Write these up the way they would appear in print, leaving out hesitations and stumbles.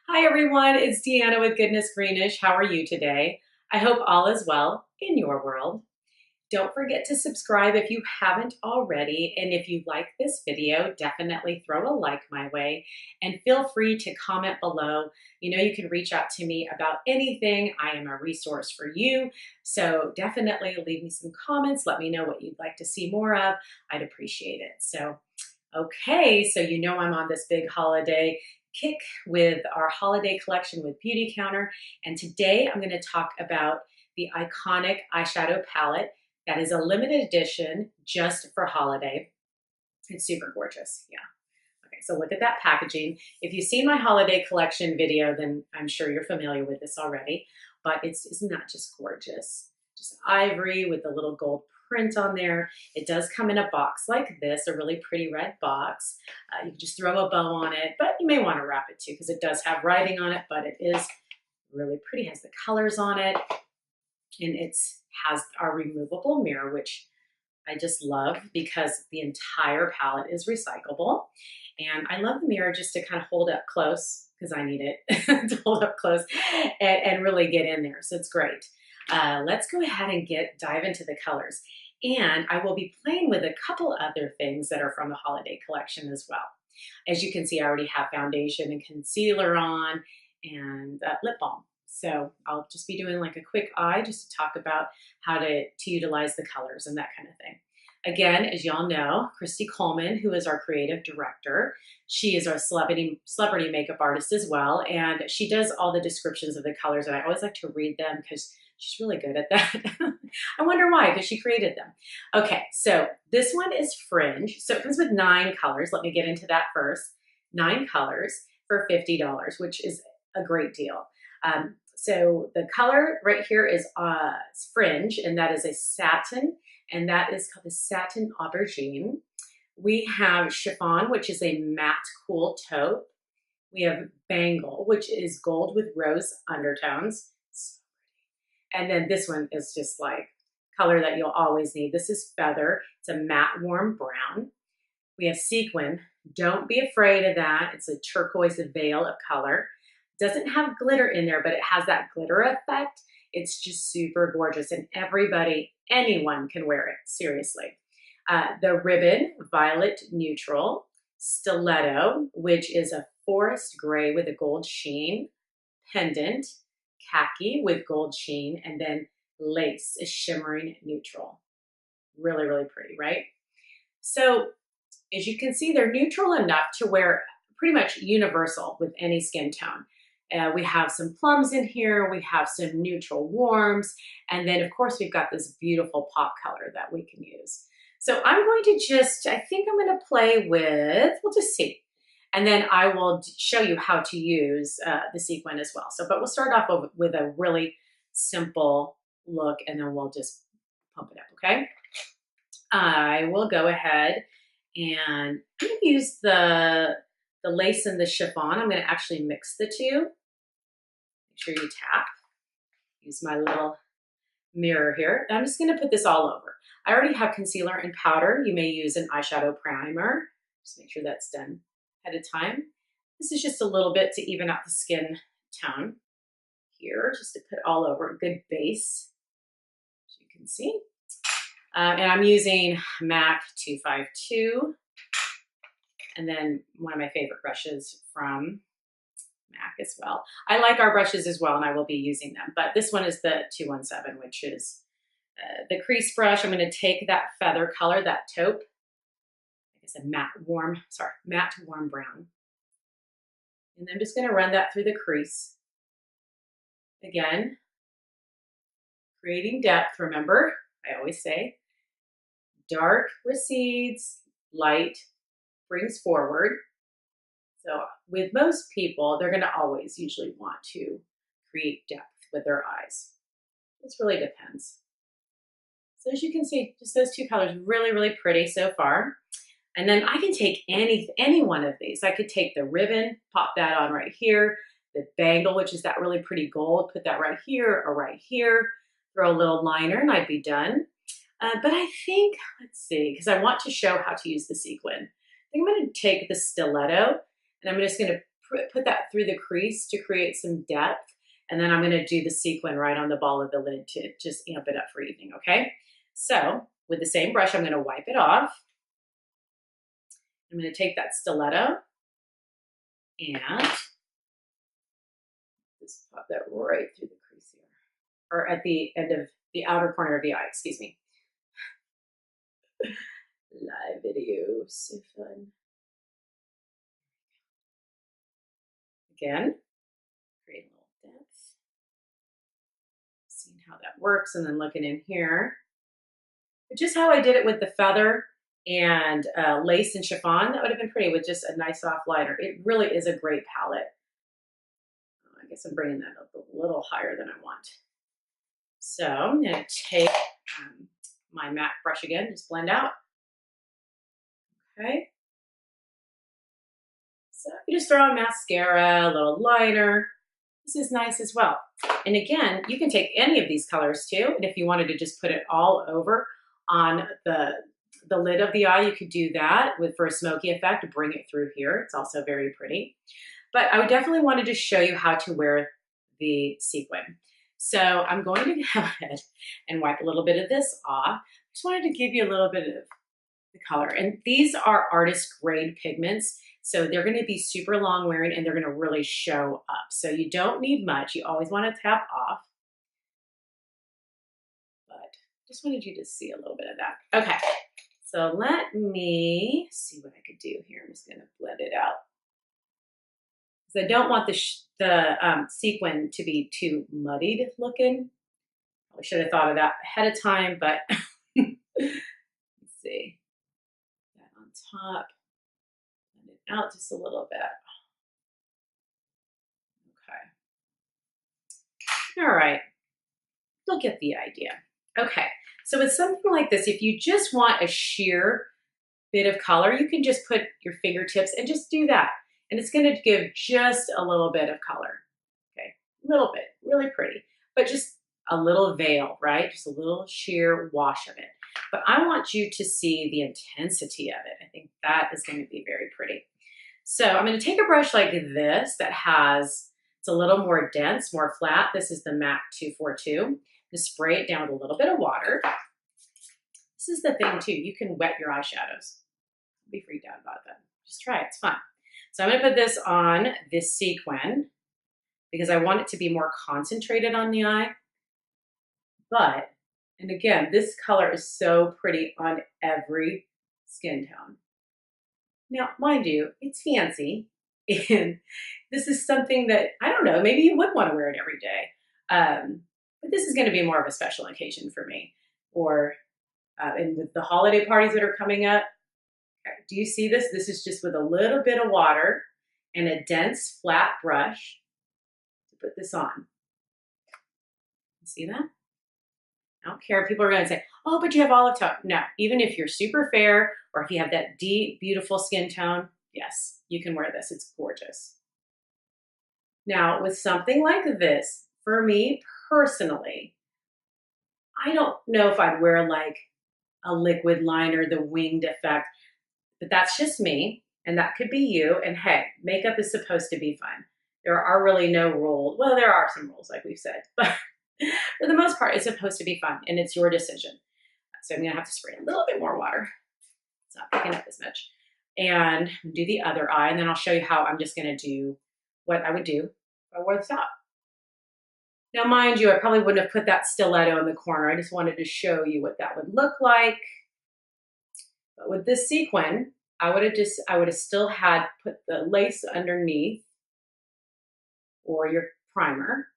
Hi everyone, it's Deanna with Greenish. How are you today? I hope all is well in your world. Don't forget to subscribe if you haven't already, and if you like this video, definitely throw a like my way, and feel free to comment below. You know you can reach out to me about anything. I am a resource for you, so definitely leave me some comments. Let me know what you'd like to see more of. I'd appreciate it. Okay, so you know I'm on this big holiday kick with our holiday collection with Beautycounter, and today I'm going to talk about the Iconic Eyeshadow Palette that is a limited edition just for holiday. It's super gorgeous, yeah. Okay, so look at that packaging. If you've seen my holiday collection video, then I'm sure you're familiar with this already, but isn't that just gorgeous? Just ivory with the little gold print on there. It does come in a box like this, a really pretty red box. You can just throw a bow on it, but you may want to wrap it too because it does have writing on it, but it is really pretty. It has the colors on it, and it has our removable mirror, which I just love because the entire palette is recyclable. And I love the mirror just to kind of hold up close because I need it to hold up close and really get in there. So it's great. Let's go ahead and dive into the colors. And I will be playing with a couple other things that are from the holiday collection as well. As you can see, I already have foundation and concealer on and lip balm. So I'll just be doing like a quick eye just to talk about how to utilize the colors and that kind of thing. Again, as y'all know, Christy Coleman, who is our creative director, she is our celebrity makeup artist as well, and she does all the descriptions of the colors, and I always like to read them because she's really good at that. I wonder why, because she created them. Okay, so this one is Fringe. So it comes with 9 colors. Let me get into that first. 9 colors for $50, which is a great deal. So the color right here is Fringe, and that is a satin, and that is called the Satin Aubergine. We have Chiffon, which is a matte cool taupe. We have Bangle, which is gold with rose undertones. And then this one is just like color that you'll always need. This is Feather. It's a matte warm brown. We have Sequin. Don't be afraid of that. It's a turquoise veil of color. Doesn't have glitter in there, but it has that glitter effect. It's just super gorgeous, and anyone can wear it, seriously. The Ribbon, Violet Neutral. Stiletto, which is a forest gray with a gold sheen. Pendant, Khaki with gold sheen, and then Lace, a shimmering neutral. Really, really pretty, right? So as you can see, they're neutral enough to wear pretty much universal with any skin tone. We have some plums in here, we have some neutral warms, and then of course we've got this beautiful pop color that we can use. So I'm going to I think I'm going to play with, we'll just see. And then I will show you how to use the sequin as well. But we'll start off with a really simple look, and then we'll just pump it up, okay? I will go ahead and I'm going to use the lace and the chiffon. I'm going to actually mix the two. Make sure you tap. Use my little mirror here. And I'm just going to put this all over. I already have concealer and powder. You may use an eyeshadow primer. Just make sure that's done ahead of time. This is just a little bit to even out the skin tone here, just to put all over a good base, as you can see. And I'm using MAC 252. And then one of my favorite brushes from MAC as well. I like our brushes as well, and I will be using them. But this one is the 217, which is the crease brush. I'm going to take that feather color, that taupe. Like I said, matte warm brown. And I'm just going to run that through the crease. Again, creating depth, remember, I always say, dark recedes, light brings forward. So with most people, they're going to always usually want to create depth with their eyes. This really depends. So as you can see, just those 2 colors, really, really pretty so far. And then I can take any one of these. I could take the ribbon, pop that on right here, the bangle, which is that really pretty gold, put that right here or right here, throw a little liner, and I'd be done. But I think, let's see, because I want to show how to use the sequin. I think I'm going to take the stiletto, and I'm just going to put that through the crease to create some depth. And then I'm gonna do the sequin right on the ball of the lid to just amp it up for evening, okay? So with the same brush, I'm gonna wipe it off. I'm gonna take that stiletto and just pop that right through the crease here. Or at the end of the outer corner of the eye, excuse me. Live video, so fun. Again, create a little depth. Seeing how that works and then looking in here. But just how I did it with the feather and lace and chiffon, that would have been pretty with just a nice soft liner. It really is a great palette. I guess I'm bringing that up a little higher than I want. So I'm going to take my matte brush again, just blend out. Okay. So you just throw on mascara, a little liner. This is nice as well. And again, you can take any of these colors too. And if you wanted to just put it all over on the lid of the eye, you could do that for a smoky effect, bring it through here. It's also very pretty. But I would definitely wanted to show you how to wear the sequin. So I'm going to go ahead and wipe a little bit of this off. Just wanted to give you a little bit of the color. And these are artist grade pigments. So they're going to be super long wearing and they're going to really show up. So you don't need much. You always want to tap off. But just wanted you to see a little bit of that. Okay. So let me see what I could do here. I'm just going to blend it out. Because I don't want the sequin to be too muddied looking. I should have thought of that ahead of time, but let's see. That on top. Blend it out just a little bit. Okay. All right. You'll get the idea. Okay. So with something like this, if you just want a sheer bit of color, you can just put your fingertips and just do that. And it's going to give just a little bit of color. Okay. A little bit. Really pretty. But just a little veil, right? Just a little sheer wash of it. But I want you to see the intensity of it. I think that is going to be very pretty. So I'm going to take a brush like this that has, it's a little more dense, more flat. This is the MAC 242. Just spray it down with a little bit of water. This is the thing too. You can wet your eyeshadows. Don't be freaked out about that. Just try it. It's fun. So I'm going to put this on this sequin because I want it to be more concentrated on the eye. But, and again, this color is so pretty on every skin tone. Now, mind you, it's fancy. And this is something that, I don't know, maybe you would want to wear it every day. But this is going to be more of a special occasion for me. Or and with the holiday parties that are coming up. Okay, do you see this? This is just with a little bit of water and a dense flat brush to put this on. You see that? I don't care. People are going to say, oh, but you have olive tone. No, even if you're super fair or if you have that deep, beautiful skin tone, yes, you can wear this. It's gorgeous. Now, with something like this, for me personally, I don't know if I'd wear like a liquid liner, the winged effect, but that's just me, and that could be you. And hey, makeup is supposed to be fun. There are really no rules. Well, there are some rules, like we've said, but for the most part, it's supposed to be fun, and it's your decision. So I'm gonna have to spray a little bit more water. It's not picking up as much. And do the other eye, and then I'll show you how I'm just gonna do what I would do if I wore the top. Now, mind you, I probably wouldn't have put that stiletto in the corner. I just wanted to show you what that would look like. But with this sequin, I would have still had put the lace underneath or your primer.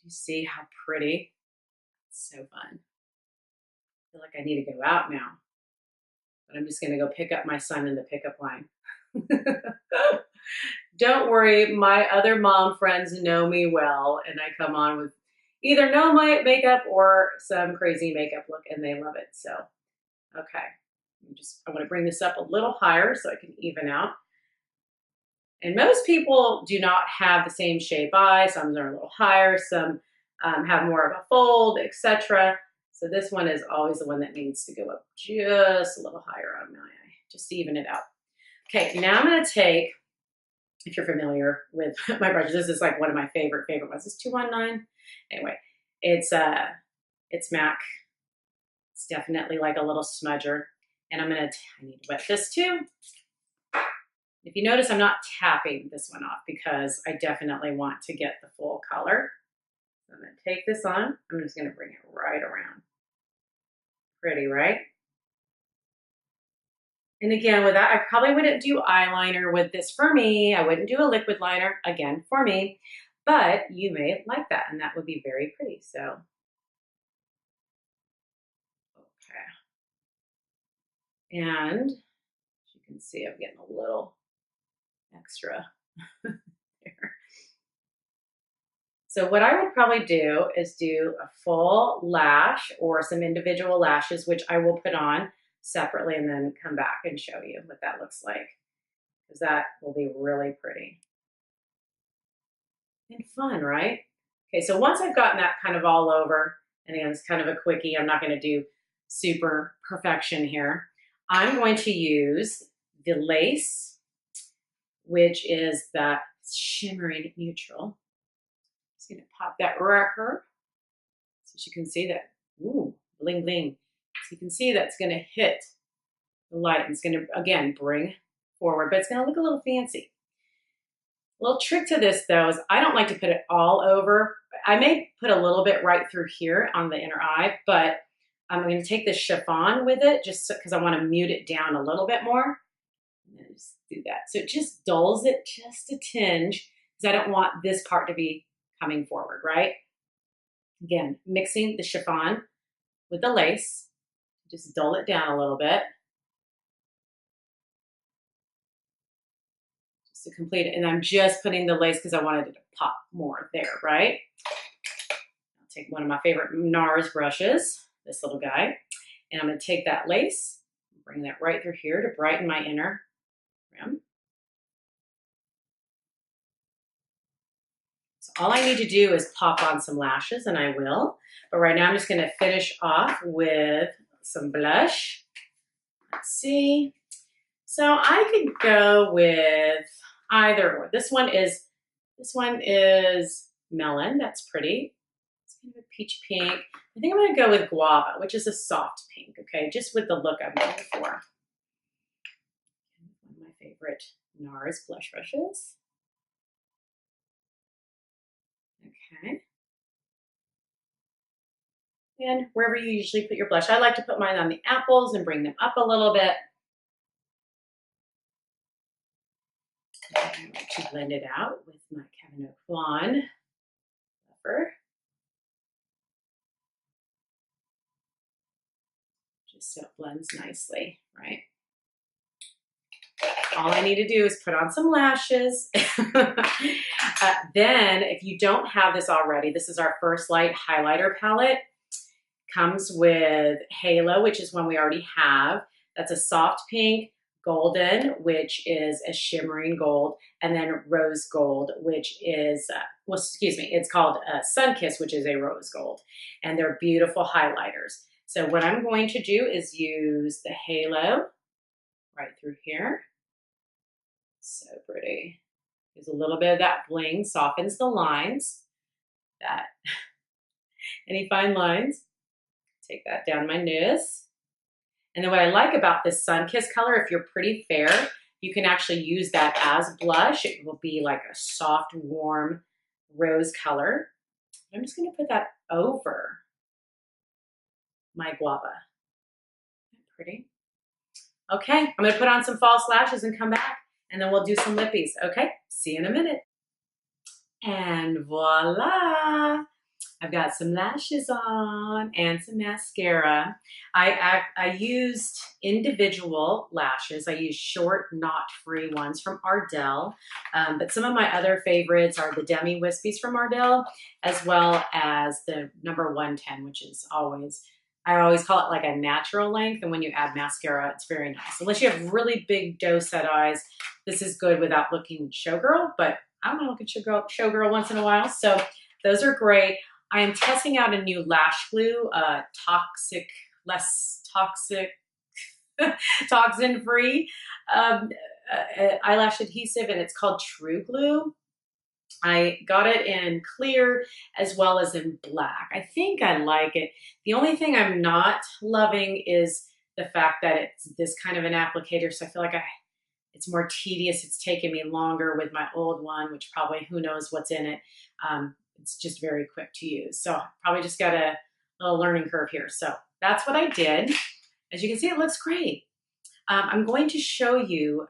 You see how pretty? It's so fun. I feel like I need to go out now, but I'm just gonna go pick up my son in the pickup line. Don't worry, my other mom friends know me well, and I come on with either no makeup or some crazy makeup look, and they love it. So, okay, I want to bring this up a little higher so I can even out. And most people do not have the same shape eye. Some are a little higher, some have more of a fold, etc. So this one is always the one that needs to go up just a little higher on my eye, just to even it out. Okay, now I'm gonna take, if you're familiar with my brushes, this is like one of my favorite ones. It's 219. Anyway, it's MAC. It's definitely like a little smudger. And I need to wet this too. If you notice, I'm not tapping this one off because I definitely want to get the full color. So I'm gonna take this on. I'm just gonna bring it right around. Pretty, right? And again, with that, I probably wouldn't do eyeliner with this for me. I wouldn't do a liquid liner, again, for me. But you may like that, and that would be very pretty. So, okay. And as you can see, I'm getting a little extra there. So what I would probably do is do a full lash or some individual lashes, which I will put on separately and then come back and show you what that looks like, because that will be really pretty and fun, right? Okay, so once I've gotten that kind of all over, and again, it's kind of a quickie, I'm not going to do super perfection here. I'm going to use the lace, which is that shimmering neutral. Just going to pop that right here, so you can see that, ooh, bling bling. So you can see that's going to hit the light, and it's going to, again, bring forward, but it's going to look a little fancy. A little trick to this, though, is I don't like to put it all over. I may put a little bit right through here on the inner eye, but I'm going to take this chiffon with it just because I want to mute it down a little bit more. And just do that. So it just dulls it just a tinge because I don't want this part to be coming forward, right? Again, mixing the chiffon with the lace. Just dull it down a little bit. To complete it, and I'm just putting the lace because I wanted it to pop more there, right? I'll take one of my favorite Nars brushes, this little guy, and I'm going to take that lace, bring that right through here to brighten my inner rim. So all I need to do is pop on some lashes, and I will, but right now I'm just going to finish off with some blush. Let's see. So I could go with either or. This one is melon. That's pretty. It's kind of a peach pink. I think I'm going to go with guava, which is a soft pink. Okay, just with the look I'm going for. One of my favorite Nars blush brushes. Okay. And wherever you usually put your blush, I like to put mine on the apples and bring them up a little bit. I like to blend it out with my Kevin Aucoin puffer. Just so it blends nicely, right? All I need to do is put on some lashes. Then, if you don't have this already, this is our First Light highlighter palette. Comes with Halo, which is one we already have. That's a soft pink, golden, which is a shimmering gold, and then rose gold, which is, well, excuse me, it's called Sun Kiss, which is a rose gold. And they're beautiful highlighters. So what I'm going to do is use the Halo right through here. So pretty. There's a little bit of that bling, softens the lines. That any fine lines. Take that down my nose. And then what I like about this Sun Kiss color, if you're pretty fair, you can actually use that as blush. It will be like a soft, warm rose color. I'm just going to put that over my guava. Isn't that pretty? Okay, I'm going to put on some false lashes and come back, and then we'll do some lippies. Okay, see you in a minute. And voila! I've got some lashes on and some mascara. I used individual lashes. I used short, knot-free ones from Ardell. But some of my other favorites are the Demi Wispies from Ardell, as well as the number 110, which is always, I always call it like a natural length. And when you add mascara, it's very nice. Unless you have really big doe set eyes, this is good without looking showgirl, but I don't know, look at showgirl once in a while. So those are great. I am testing out a new lash glue, less toxic, toxin-free. eyelash adhesive, and it's called True Glue. I got it in clear as well as in black. I think I like it. The only thing I'm not loving is the fact that it's this kind of an applicator, so I feel like it's more tedious. It's taken me longer with my old one, which probably who knows what's in it. It's just very quick to use. So probably just got a little learning curve here. So that's what I did. As you can see, it looks great. I'm going to show you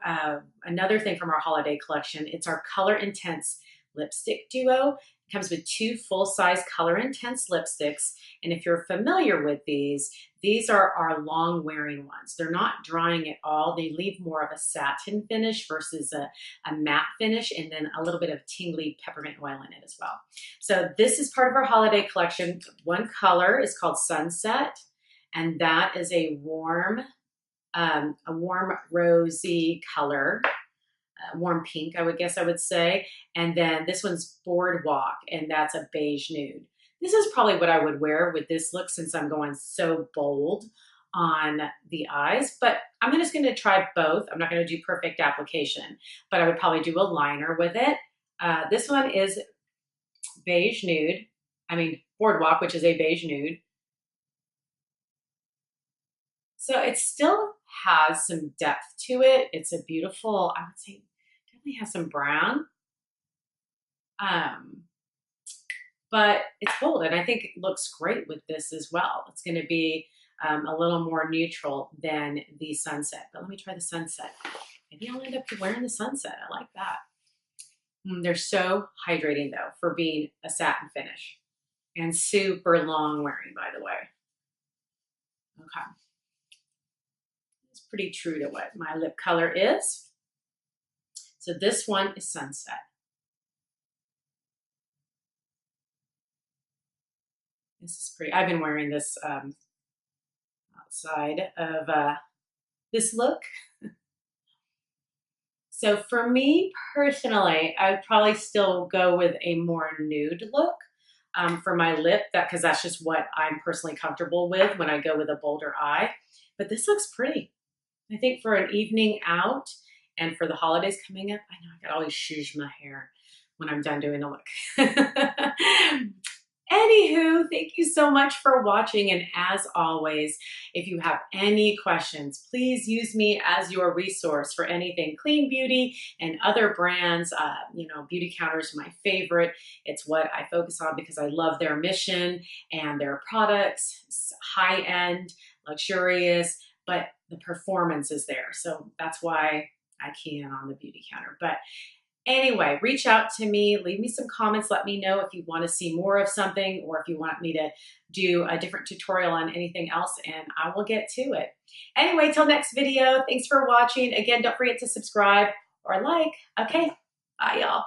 another thing from our holiday collection. It's our Color Intense lipstick duo. It comes with 2 full-size Color Intense lipsticks. And if you're familiar with these are our long-wearing ones. They're not drying at all. They leave more of a satin finish versus a matte finish, and then a little bit of tingly peppermint oil in it as well. So this is part of our holiday collection. One color is called Sunset, and that is a warm rosy color. Warm pink, I would say. And then this one's Boardwalk, and that's a beige nude. This is probably what I would wear with this look since I'm going so bold on the eyes, but I'm just gonna try both. I'm not gonna do perfect application, but I would probably do a liner with it. This one is beige nude. Boardwalk, which is a beige nude. So it still has some depth to it. It's a beautiful, I would say, definitely has some brown. But it's bold, and I think it looks great with this as well. It's gonna be a little more neutral than the Sunset. But let me try the Sunset. Maybe I'll end up wearing the Sunset. I like that. They're so hydrating though for being a satin finish, and super long wearing, by the way. Okay. It's pretty true to what my lip color is. So this one is Sunset. This is pretty. I've been wearing this outside of this look. So for me personally, I would probably still go with a more nude look for my lip, because that's just what I'm personally comfortable with when I go with a bolder eye. But this looks pretty. I think for an evening out and for the holidays coming up, I know I could always shush my hair when I'm done doing a look. Anywho, thank you so much for watching. And as always, if you have any questions, please use me as your resource for anything clean beauty and other brands. Beautycounter is my favorite. It's what I focus on because I love their mission and their products. It's high-end, luxurious, but the performance is there. So that's why I key in on the Beautycounter. But anyway, reach out to me, leave me some comments, let me know if you want to see more of something or if you want me to do a different tutorial on anything else, and I will get to it. Anyway, till next video, thanks for watching. Again, don't forget to subscribe or like. Okay, bye y'all.